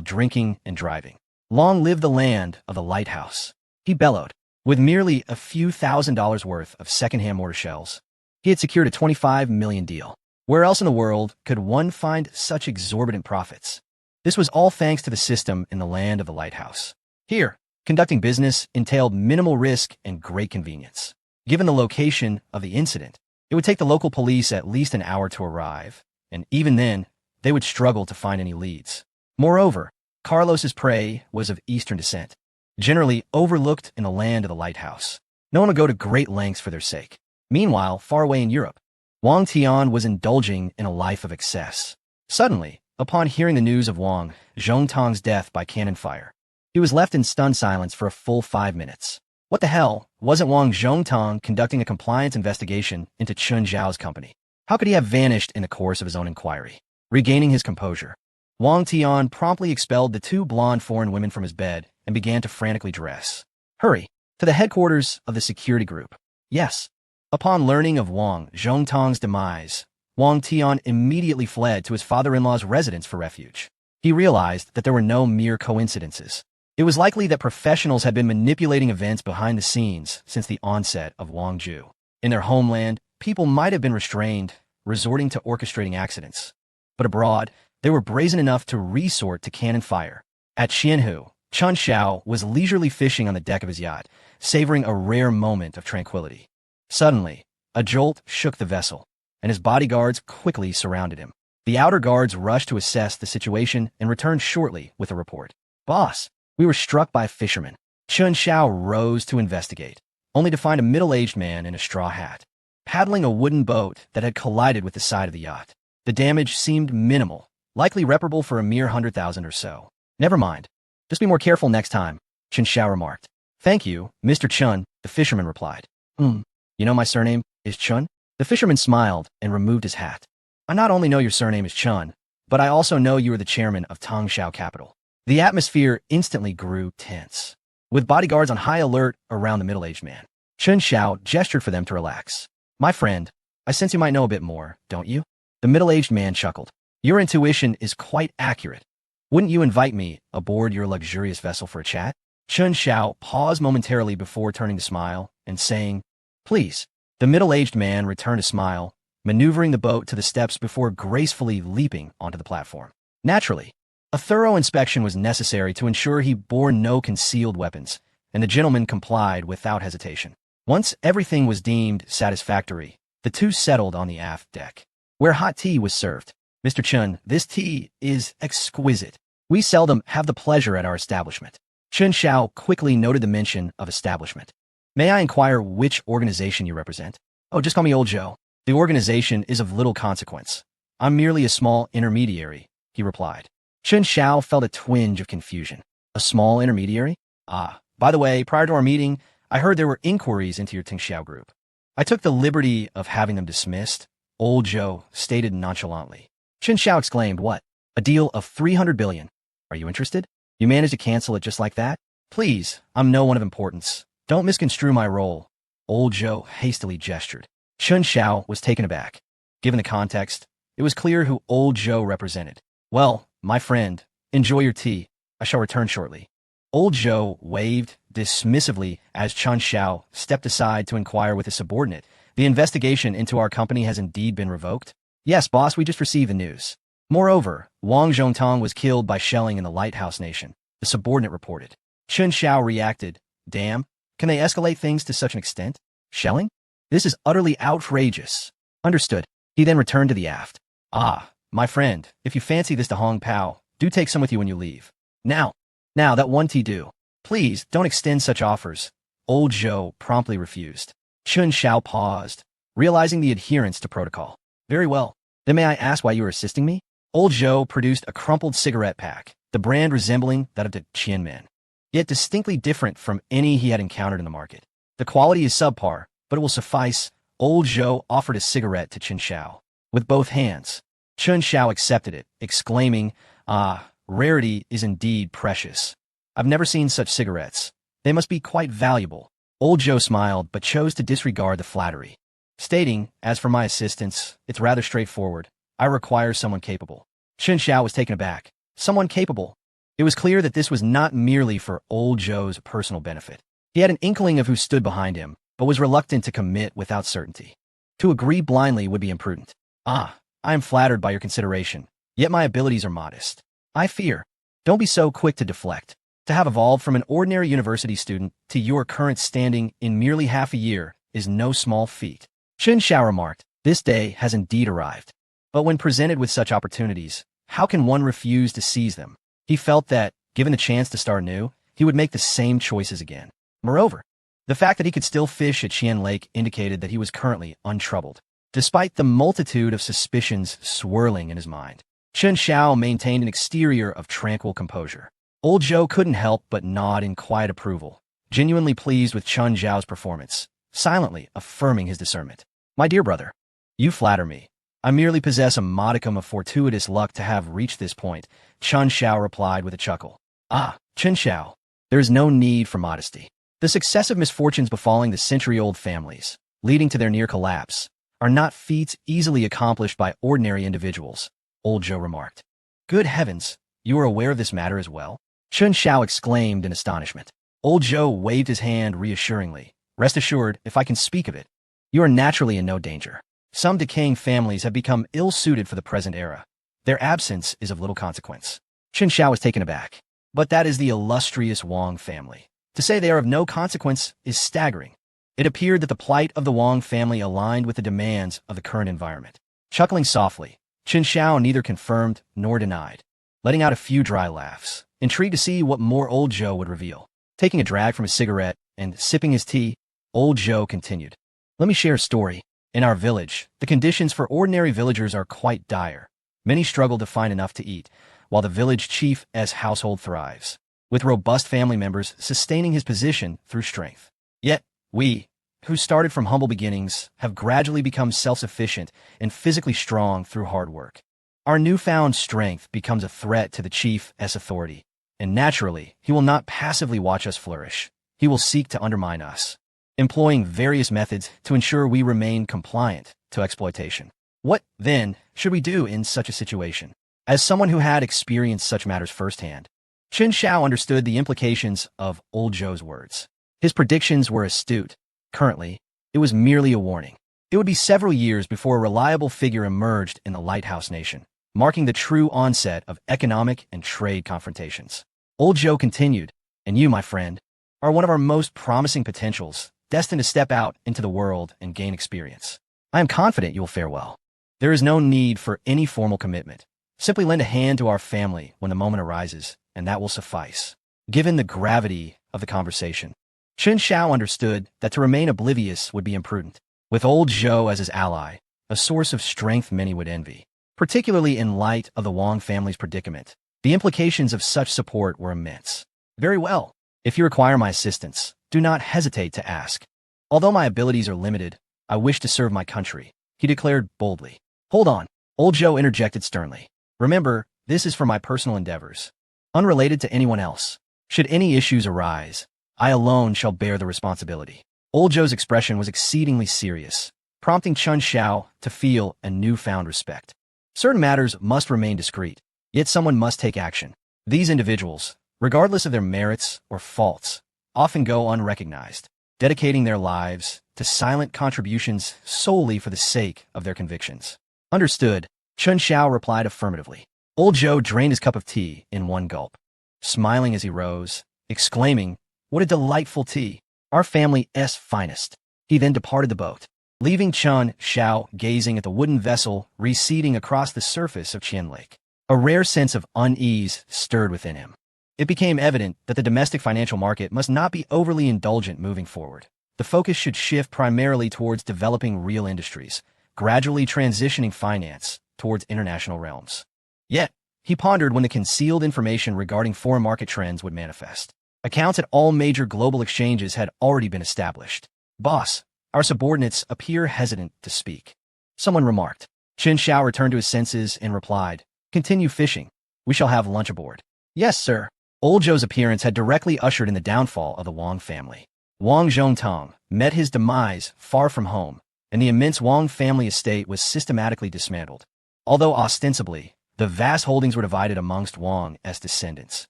drinking and driving. Long live the land of the lighthouse, he bellowed. With merely a few $1,000s worth of secondhand mortar shells, he had secured a $25 million deal. Where else in the world could one find such exorbitant profits? This was all thanks to the system in the land of the lighthouse. Here, conducting business entailed minimal risk and great convenience. Given the location of the incident, it would take the local police at least an hour to arrive, and even then, they would struggle to find any leads. Moreover, Carlos's prey was of Eastern descent, generally overlooked in the land of the lighthouse. No one would go to great lengths for their sake. Meanwhile, far away in Europe, Wang Tian was indulging in a life of excess. Suddenly, upon hearing the news of Wang Zhongtang's death by cannon fire, he was left in stunned silence for a full 5 minutes. What the hell? Wasn't Wang Zhongtang conducting a compliance investigation into Chun Zhao's company? How could he have vanished in the course of his own inquiry? Regaining his composure, Wang Tian promptly expelled the 2 blonde foreign women from his bed and began to frantically dress. Hurry, to the headquarters of the security group. Yes. Upon learning of Wang Zhongtang's demise, Wang Tian immediately fled to his father-in-law's residence for refuge. He realized that there were no mere coincidences. It was likely that professionals had been manipulating events behind the scenes since the onset of Wangju. In their homeland, people might have been restrained, resorting to orchestrating accidents. But abroad, they were brazen enough to resort to cannon fire. At Qianhu, Chun Xiao was leisurely fishing on the deck of his yacht, savoring a rare moment of tranquility. Suddenly, a jolt shook the vessel, and his bodyguards quickly surrounded him. The outer guards rushed to assess the situation and returned shortly with a report. Boss, we were struck by a fisherman. Chun Xiao rose to investigate, only to find a middle-aged man in a straw hat, paddling a wooden boat that had collided with the side of the yacht. The damage seemed minimal, likely reparable for a mere 100,000 or so. Never mind. Just be more careful next time, Chun Xiao remarked. Thank you, Mr. Chun, the fisherman replied. You know my surname is Chun? The fisherman smiled and removed his hat. I not only know your surname is Chun, but I also know you are the chairman of Tongshao Capital. The atmosphere instantly grew tense, with bodyguards on high alert around the middle-aged man. Chun Xiao gestured for them to relax. My friend, I sense you might know a bit more, don't you? The middle-aged man chuckled. Your intuition is quite accurate. Wouldn't you invite me aboard your luxurious vessel for a chat? Chun Xiao paused momentarily before turning to smile and saying, Please. The middle-aged man returned a smile, maneuvering the boat to the steps before gracefully leaping onto the platform. Naturally, a thorough inspection was necessary to ensure he bore no concealed weapons, and the gentleman complied without hesitation. Once everything was deemed satisfactory, the two settled on the aft deck, where hot tea was served. Mr. Chun, this tea is exquisite. We seldom have the pleasure at our establishment. Chun Xiao quickly noted the mention of establishment. May I inquire which organization you represent? Oh, just call me Old Joe. The organization is of little consequence. I'm merely a small intermediary, he replied. Chun Xiao felt a twinge of confusion. A small intermediary? Ah, by the way, prior to our meeting, I heard there were inquiries into your Tingxiao group. I took the liberty of having them dismissed, Old Joe stated nonchalantly. Chun Xiao exclaimed, What? A deal of 300 billion. Are you interested? You managed to cancel it just like that? Please, I'm no one of importance. Don't misconstrue my role. Old Joe hastily gestured. Chun Xiao was taken aback. Given the context, it was clear who Old Joe represented. Well, my friend, enjoy your tea. I shall return shortly. Old Joe waved dismissively as Chun Xiao stepped aside to inquire with his subordinate. The investigation into our company has indeed been revoked? Yes, boss, we just received the news. Moreover, Wang Zhongtang was killed by shelling in the Lighthouse Nation, the subordinate reported. Chun Xiao reacted, Damn, can they escalate things to such an extent? Shelling? This is utterly outrageous. Understood. He then returned to the aft. Ah, my friend, if you fancy this to Hong Pao, do take some with you when you leave. Now, that one tea do. Please, don't extend such offers. Old Joe promptly refused. Chun Xiao paused, realizing the adherence to protocol. Very well. Then may I ask why you are assisting me? Old Joe produced a crumpled cigarette pack, the brand resembling that of the Qianmen, yet distinctly different from any he had encountered in the market. The quality is subpar, but it will suffice. Old Joe offered a cigarette to Chun Xiao. With both hands, Chun Xiao accepted it, exclaiming, "Ah, rarity is indeed precious. I've never seen such cigarettes. They must be quite valuable." Old Joe smiled but chose to disregard the flattery, stating, "As for my assistance, it's rather straightforward. I require someone capable." Chun Xiao was taken aback. Someone capable? It was clear that this was not merely for Old Joe's personal benefit. He had an inkling of who stood behind him, but was reluctant to commit without certainty. To agree blindly would be imprudent. "Ah, I am flattered by your consideration, yet my abilities are modest. I fear." Don't be so quick to deflect. To have evolved from an ordinary university student to your current standing in merely half a year is no small feat. Chun Xiao remarked, "This day has indeed arrived. But when presented with such opportunities, how can one refuse to seize them?" He felt that, given the chance to start anew, he would make the same choices again. Moreover, the fact that he could still fish at Chien Lake indicated that he was currently untroubled. Despite the multitude of suspicions swirling in his mind, Chun Xiao maintained an exterior of tranquil composure. Old Joe couldn't help but nod in quiet approval, genuinely pleased with Chun Xiao's performance, silently affirming his discernment. "My dear brother, you flatter me. I merely possess a modicum of fortuitous luck to have reached this point," Chun Xiao replied with a chuckle. "Ah, Chun Xiao, there is no need for modesty. The successive misfortunes befalling the century-old families, leading to their near collapse, are not feats easily accomplished by ordinary individuals," Old Joe remarked. "Good heavens, you are aware of this matter as well?" Chun Xiao exclaimed in astonishment. Old Joe waved his hand reassuringly. "Rest assured, if I can speak of it, you are naturally in no danger. Some decaying families have become ill-suited for the present era. Their absence is of little consequence." Chun Xiao was taken aback. "But that is the illustrious Wang family. To say they are of no consequence is staggering." It appeared that the plight of the Wang family aligned with the demands of the current environment. Chuckling softly, Chun Xiao neither confirmed nor denied, letting out a few dry laughs, intrigued to see what more Old Joe would reveal. Taking a drag from his cigarette and sipping his tea, Old Joe continued, "Let me share a story. In our village, the conditions for ordinary villagers are quite dire. Many struggle to find enough to eat, while the village chief's household thrives, with robust family members sustaining his position through strength. Yet, we, who started from humble beginnings, have gradually become self-sufficient and physically strong through hard work. Our newfound strength becomes a threat to the chief's authority, and naturally, he will not passively watch us flourish. He will seek to undermine us, employing various methods to ensure we remain compliant to exploitation. What, then, should we do in such a situation?" As someone who had experienced such matters firsthand, Chun Xiao understood the implications of Old Joe's words. His predictions were astute. Currently, it was merely a warning. It would be several years before a reliable figure emerged in the Lighthouse Nation, marking the true onset of economic and trade confrontations. Old Joe continued, "And you, my friend, are one of our most promising potentials, destined to step out into the world and gain experience. I am confident you will fare well. There is no need for any formal commitment. Simply lend a hand to our family when the moment arises, and that will suffice." Given the gravity of the conversation, Chun Xiao understood that to remain oblivious would be imprudent. With Old Joe as his ally, a source of strength many would envy, particularly in light of the Wang family's predicament, the implications of such support were immense. "Very well. If you require my assistance, do not hesitate to ask. Although my abilities are limited, I wish to serve my country," he declared boldly. "Hold on," Old Joe interjected sternly. "Remember, this is for my personal endeavors, unrelated to anyone else. Should any issues arise, I alone shall bear the responsibility." Old Joe's expression was exceedingly serious, prompting Chun Xiao to feel a newfound respect. Certain matters must remain discreet, yet someone must take action. These individuals, regardless of their merits or faults, often go unrecognized, dedicating their lives to silent contributions solely for the sake of their convictions. "Understood," Chun Xiao replied affirmatively. Old Joe drained his cup of tea in one gulp, smiling as he rose, exclaiming, "What a delightful tea! Our family's finest." He then departed the boat, leaving Chun Xiao gazing at the wooden vessel receding across the surface of Chien Lake. A rare sense of unease stirred within him. It became evident that the domestic financial market must not be overly indulgent moving forward. The focus should shift primarily towards developing real industries, gradually transitioning finance towards international realms. Yet, he pondered when the concealed information regarding foreign market trends would manifest. Accounts at all major global exchanges had already been established. "Boss, our subordinates appear hesitant to speak," someone remarked. Chen Xiao returned to his senses and replied, "Continue fishing. We shall have lunch aboard." "Yes, sir." Old Zhou's appearance had directly ushered in the downfall of the Wang family. Wang Zhongtong met his demise far from home, and the immense Wang family estate was systematically dismantled. Although ostensibly, the vast holdings were divided amongst Wang as descendants,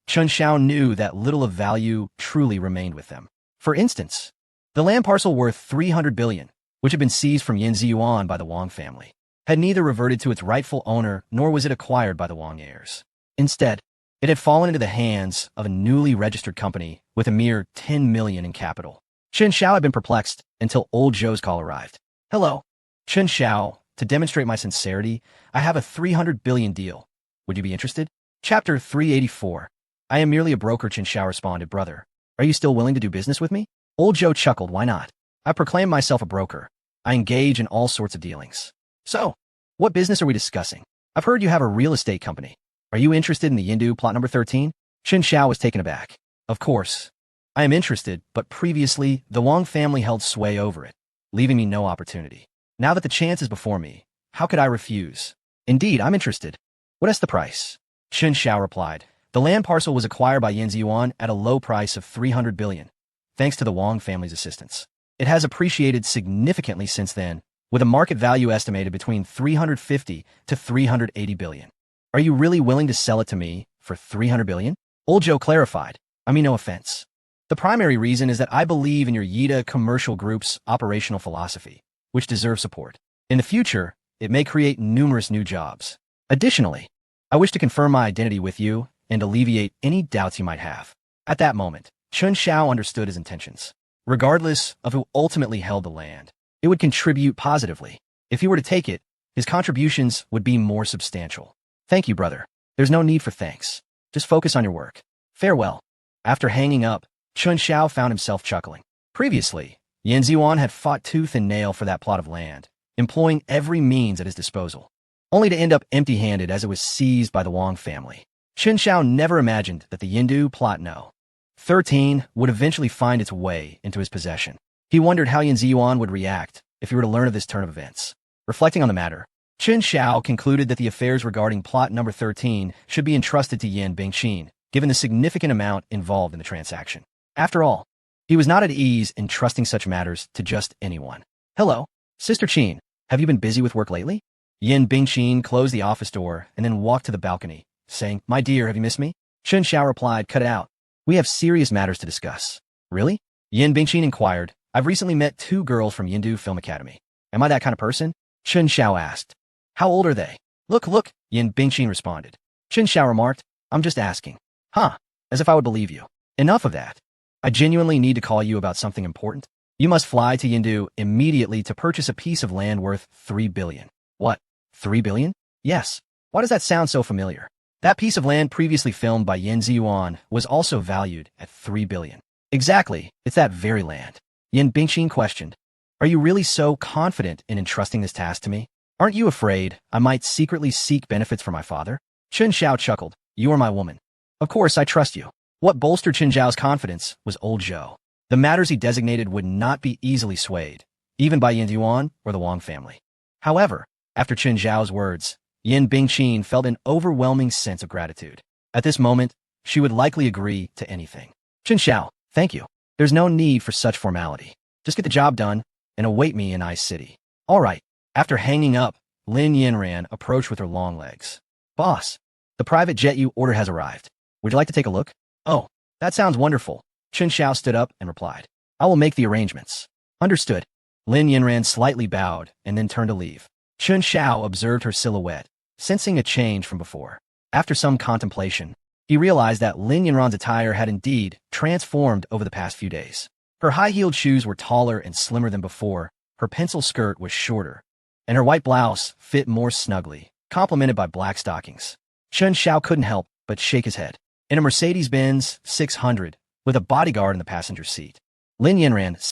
Chen Xiao knew that little of value truly remained with them. For instance, the land parcel worth 300 billion, which had been seized from Yin Ziyuan by the Wang family, had neither reverted to its rightful owner nor was it acquired by the Wang heirs. Instead, it had fallen into the hands of a newly registered company with a mere 10 million in capital. Chen Xiao had been perplexed until old Zhou's call arrived. "Hello, Chen Xiao. To demonstrate my sincerity, I have a 300 billion deal. Would you be interested?" Chapter 384. "I am merely a broker," Chen Xiao responded. "Brother, are you still willing to do business with me?" Old Zhou chuckled. "Why not? I proclaim myself a broker. I engage in all sorts of dealings. So, what business are we discussing? I've heard you have a real estate company. Are you interested in the Yindu plot number 13? Chen Xiao was taken aback. "Of course. I am interested, but previously, the Wang family held sway over it, leaving me no opportunity. Now that the chance is before me, how could I refuse? Indeed, I'm interested. What is the price?" Chen Xiao replied. "The land parcel was acquired by Yin Ziyuan at a low price of 300 billion, thanks to the Wang family's assistance. It has appreciated significantly since then, with a market value estimated between 350 to 380 billion. Are you really willing to sell it to me for 300 billion? Old Zhou clarified. "I mean no offense. The primary reason is that I believe in your Yida Commercial Group's operational philosophy, which deserves support. In the future, it may create numerous new jobs. Additionally, I wish to confirm my identity with you and alleviate any doubts you might have." At that moment, Chen Xiao understood his intentions. Regardless of who ultimately held the land, it would contribute positively. If he were to take it, his contributions would be more substantial. "Thank you, brother. There's no need for thanks. Just focus on your work. Farewell." After hanging up, Chen Xiao found himself chuckling. Previously, Yin Ziyuan had fought tooth and nail for that plot of land, employing every means at his disposal, only to end up empty-handed as it was seized by the Wang family. Chen Xiao never imagined that the Yindu plot No. 13 would eventually find its way into his possession. He wondered how Yin Ziyuan would react if he were to learn of this turn of events. Reflecting on the matter, Chen Xiao concluded that the affairs regarding plot number 13 should be entrusted to Yin Bingqin, given the significant amount involved in the transaction. After all, he was not at ease in trusting such matters to just anyone. "Hello, Sister Qin. Have you been busy with work lately?" Yin Bingqin closed the office door and then walked to the balcony, saying, "My dear, have you missed me?" Chen Xiao replied, "Cut it out. We have serious matters to discuss." "Really?" Yin Bingqin inquired. "I've recently met 2 girls from Yindu Film Academy. Am I that kind of person?" Chen Xiao asked. "How old are they?" Look, Yin Bingqin responded. Chen Xiao remarked, "I'm just asking." "Huh, as if I would believe you. Enough of that. I genuinely need to call you about something important. You must fly to Yindu immediately to purchase a piece of land worth 3 billion. "What? 3 billion? Yes. Why does that sound so familiar? That piece of land previously filmed by Yin Ziyuan was also valued at 3 billion. "Exactly, it's that very land." Yin Bingqin questioned. "Are you really so confident in entrusting this task to me? Aren't you afraid I might secretly seek benefits for my father?" Chen Xiao chuckled. "You are my woman. Of course I trust you." What bolstered Chen Xiao's confidence was old Zhou. The matters he designated would not be easily swayed, even by Yin Ziyuan or the Wang family. However, after Chen Xiao's words, Yin Bingqin felt an overwhelming sense of gratitude. At this moment, she would likely agree to anything. "Chen Xiao, thank you. There's no need for such formality. Just get the job done and await me in Ice City." "All right." After hanging up, Lin Yinran approached with her long legs. "Boss, the private jet you ordered has arrived. Would you like to take a look?" "Oh, that sounds wonderful." Chen Xiao stood up and replied. "I will make the arrangements." "Understood." Lin Yinran slightly bowed and then turned to leave. Chen Xiao observed her silhouette, sensing a change from before. After some contemplation, he realized that Lin Yinran's attire had indeed transformed over the past few days. Her high-heeled shoes were taller and slimmer than before, her pencil skirt was shorter, and her white blouse fit more snugly, complemented by black stockings. Chen Xiao couldn't help but shake his head. In a Mercedes-Benz 600, with a bodyguard in the passenger seat, Lin Yinran